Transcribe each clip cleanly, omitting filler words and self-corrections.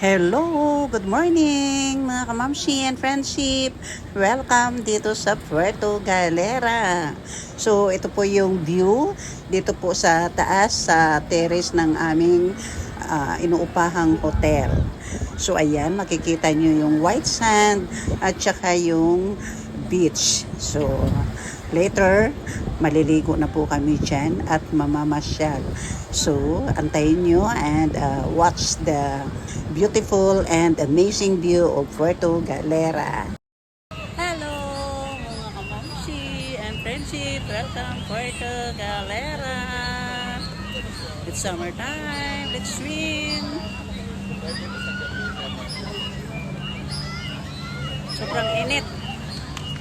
Hello! Good morning mga kamamshi and friendship! Welcome dito sa Puerto Galera. So ito po yung view dito po sa taas sa terrace ng aming inuupahang hotel. So ayan, makikita nyo yung white sand at saka yung beach. So later, maliligo na po kami dyan at mamamasyal. So, antayin nyo and watch the beautiful and amazing view of Puerto Galera. Hello mga kamamsi and friendship! Welcome Puerto Galera! It's summertime, let's swim! Sobrang init.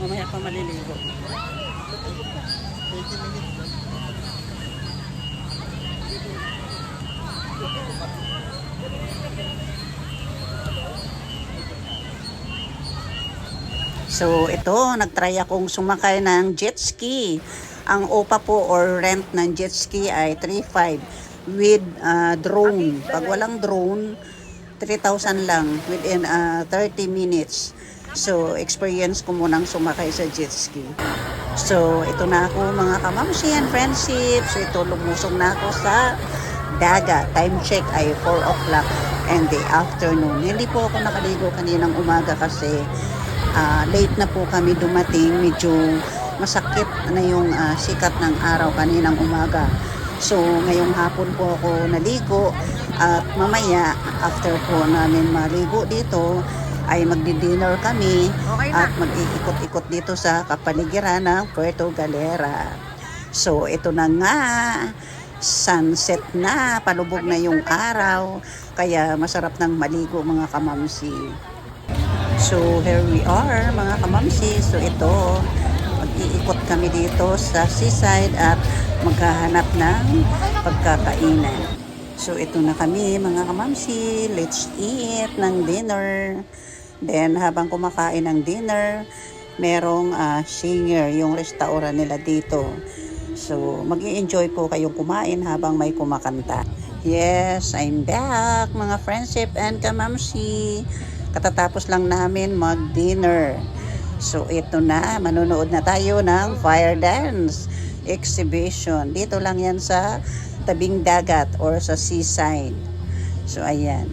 Mamaya pa maliligo. So ito, nagtry akong sumakay ng jet ski. Ang OPA po or rent ng jet ski ay 3,500 with drone. Pag walang drone, 3,000 lang within 30 minutes. So experience ko munang sumakay sa jet ski. So ito na ako mga kamamsi and friendship. So ito, lumusong na ako sa dagat. Time check ay 4 o'clock and the afternoon. Hindi po ako nakaligo kaninang umaga kasi late na po kami dumating. Medyo masakit na yung sikat ng araw kaninang umaga. So ngayong hapon po ako naligo at mamaya after po namin maligo dito ay magdi-dinner kami at mag-iikot-ikot dito sa kapaligiran ng Puerto Galera. So ito na nga, sunset na, palubog na yung araw, kaya masarap nang maligo mga kamamsi. So here we are mga kamamsi. So ito, mag-iikot kami dito sa seaside at maghahanap ng pagkakainan. So ito na kami mga kamamsi, let's eat ng dinner. Then habang kumakain ng dinner, merong singer yung restaurant nila dito. So mag-i-enjoy po kayong kumain habang may kumakanta. Yes, I'm back mga friendship and kamamsi. Katatapos lang namin mag-dinner. So ito na, manonood na tayo ng fire dance exhibition. Dito lang yan sa tabing dagat or sa seaside. So ayan.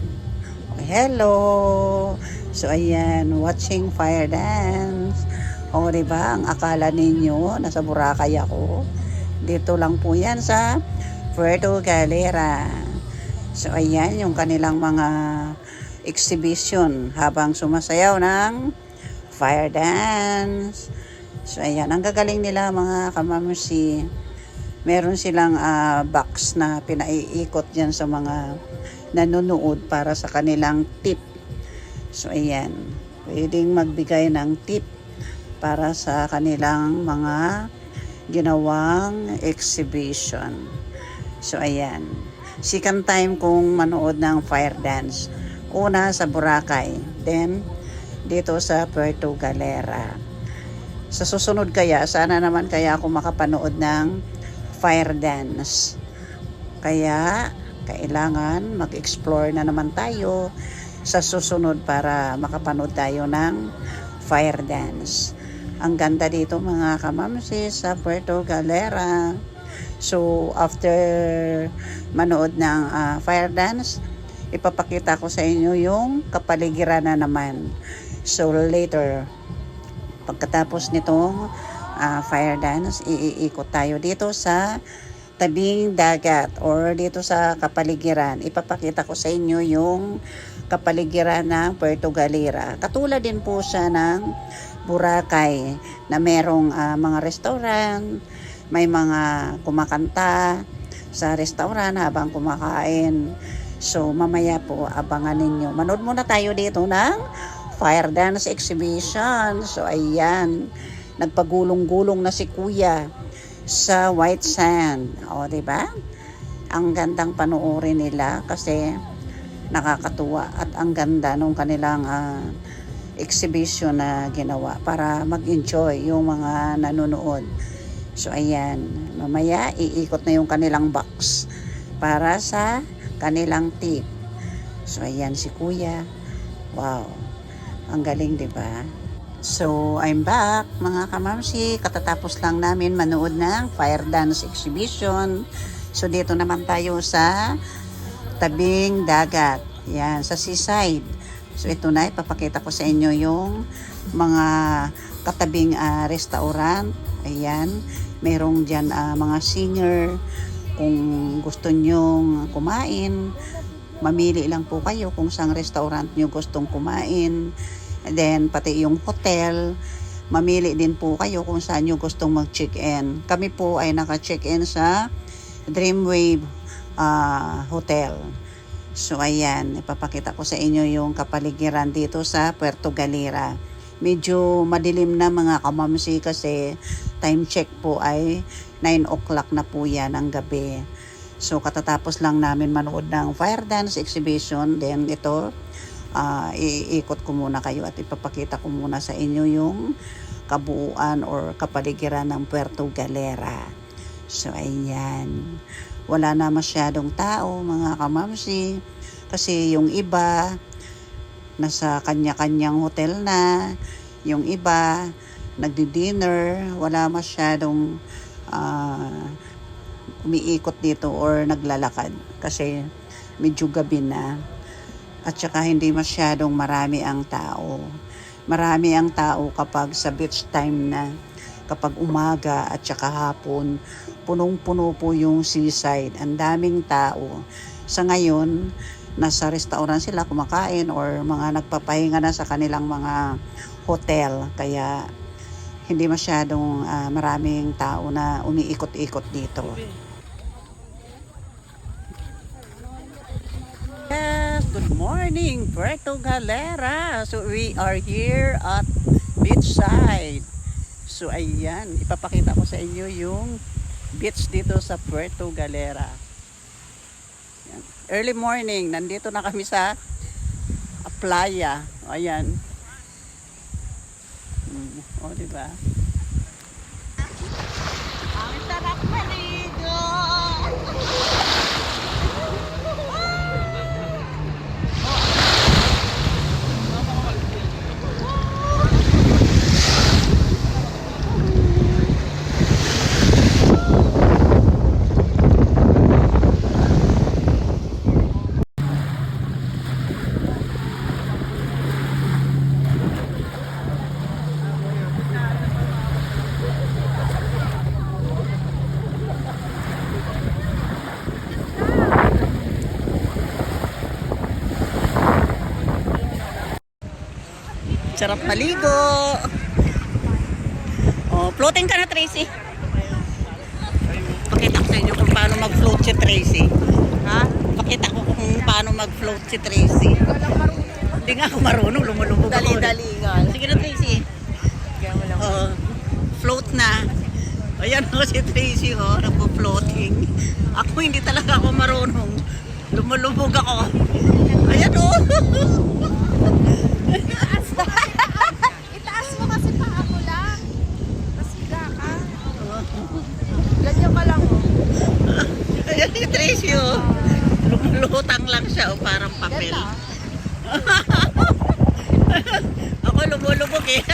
Hello! So ayan, watching fire dance. O diba, ang akala ninyo nasa Boracay ako. Dito lang po yan sa Puerto Galera. So ayan, yung kanilang mga exhibition habang sumasayaw ng fire dance. So ayan, ang gagaling nila mga kamamsi. Meron silang box na pinaiikot dyan sa mga nanonood para sa kanilang tip. So ayan, pwedeng magbigay ng tip para sa kanilang mga ginawang exhibition. So ayan, second time kong manood ng fire dance. Una sa Boracay, then dito sa Puerto Galera. Sa susunod kaya, sana naman kaya ako makapanood ng fire dance. Kaya kailangan mag-explore na naman tayo sa susunod para makapanood tayo ng fire dance. Ang ganda dito mga kamamsi sa Puerto Galera. So after manood ng fire dance, ipapakita ko sa inyo yung kapaligiran na naman. So later, pagkatapos nitong fire dance, iikot tayo dito sa tabing dagat or dito sa kapaligiran. Ipapakita ko sa inyo yung kapaligiran ng Puerto Galera. Katulad din po siya ng Boracay na merong mga restaurant, may mga kumakanta sa restaurant habang kumakain. So mamaya po abangan ninyo. Manood muna tayo dito ng fire dance exhibition. So ayan, nagpagulong-gulong na si Kuya sa white sand. O, diba? Ang gandang panoorin nila kasi nakakatuwa at ang ganda nung kanilang exhibition na ginawa para mag-enjoy yung mga nanonood. So ayan, mamaya iikot na yung kanilang box para sa kanilang tip. So, ayan si Kuya. Wow. Ang galing, di ba? So, I'm back, mga kamamsi. Katatapos lang namin manood ng fire dance exhibition. So, dito naman tayo sa tabing dagat. Yan, sa seaside. So, ito na, ipapakita ko sa inyo yung mga katabing restaurant. Ayan, merong dyan mga singer. Kung gusto nyong kumain, mamili lang po kayo kung saang restaurant nyo gustong kumain. And then, pati yung hotel, mamili din po kayo kung saan nyo gustong mag-check-in. Kami po ay naka-check-in sa Dreamwave Hotel. So, ayan, ipapakita ko sa inyo yung kapaligiran dito sa Puerto Galera. Medyo madilim na mga kamamsi kasi time check po ay 9 o'clock na po yan ng gabi. So, katatapos lang namin manood ng fire dance exhibition. Then, ito, iikot ko muna kayo at ipapakita ko muna sa inyo yung kabuuan or kapaligiran ng Puerto Galera. So, ayan. Wala na masyadong tao, mga kamamsi. Kasi yung iba, nasa kanya-kanyang hotel na. Yung iba, nagdi-dinner. Wala masyadong umiikot dito or naglalakad. Kasi medyo gabi na. At saka hindi masyadong marami ang tao. Marami ang tao kapag sa beach time na. Kapag umaga at saka hapon, punong-puno po yung seaside. Ang daming tao. Sa ngayon, nasa restaurant sila kumakain or mga nagpapahinga na sa kanilang mga hotel. Kaya hindi masyadong maraming tao na umiikot-ikot dito. Yes, good morning, Puerto Galera. So we are here at beachside. So ayan, ipapakita ko sa inyo yung beach dito sa Puerto Galera. Ayan. Early morning, nandito na kami sa playa. Ayan. O, diba? Ang sarap maligo! Sarap maligo. Oh, floating ka na, Tracy. Pakita ko sa inyo kung paano mag-float si Tracy. Ha? Pakita ko kung paano mag-float si Tracy. Hindi nga ako marunong, lumulubog ako. Dali-dali nga. Sige na, Tracy. Oh, float na. Ayan o si Tracy, oh, nagpo-floating. Ako hindi talaga ako marunong. Lumulubog ako. Ayan o. Itaas mo kasi pa ako lang. Masiga ka. Ganyan ka lang oh. Ayan si Tracy, oh. Lumulutang lang siya, oh, parang papel. Ako lumulubog eh.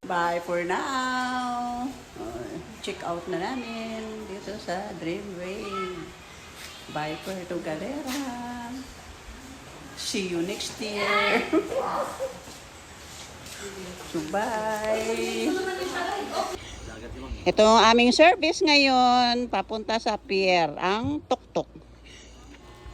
Bye for now. Check out na namin dito sa Dreamway. Bye Puerto Galera. See you next year. So bye. Ito ang aming service ngayon. Papunta sa pier, ang Tuktok.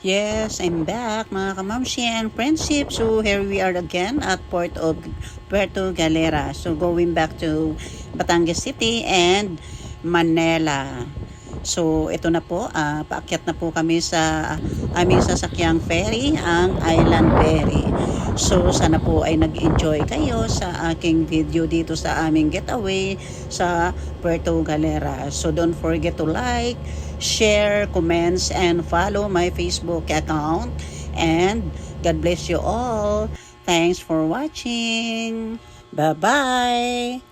Yes, I'm back mga kamamsi and friendship. So here we are again at Port of Puerto Galera. So going back to Batangas City and Manila. So ito na po, paakyat na po kami sa aming sasakyang ferry, ang Island Ferry. So sana po ay nag-enjoy kayo sa aking video dito sa aming getaway sa Puerto Galera. So don't forget to like, share, comments, and follow my Facebook account. And God bless you all. Thanks for watching. Bye-bye.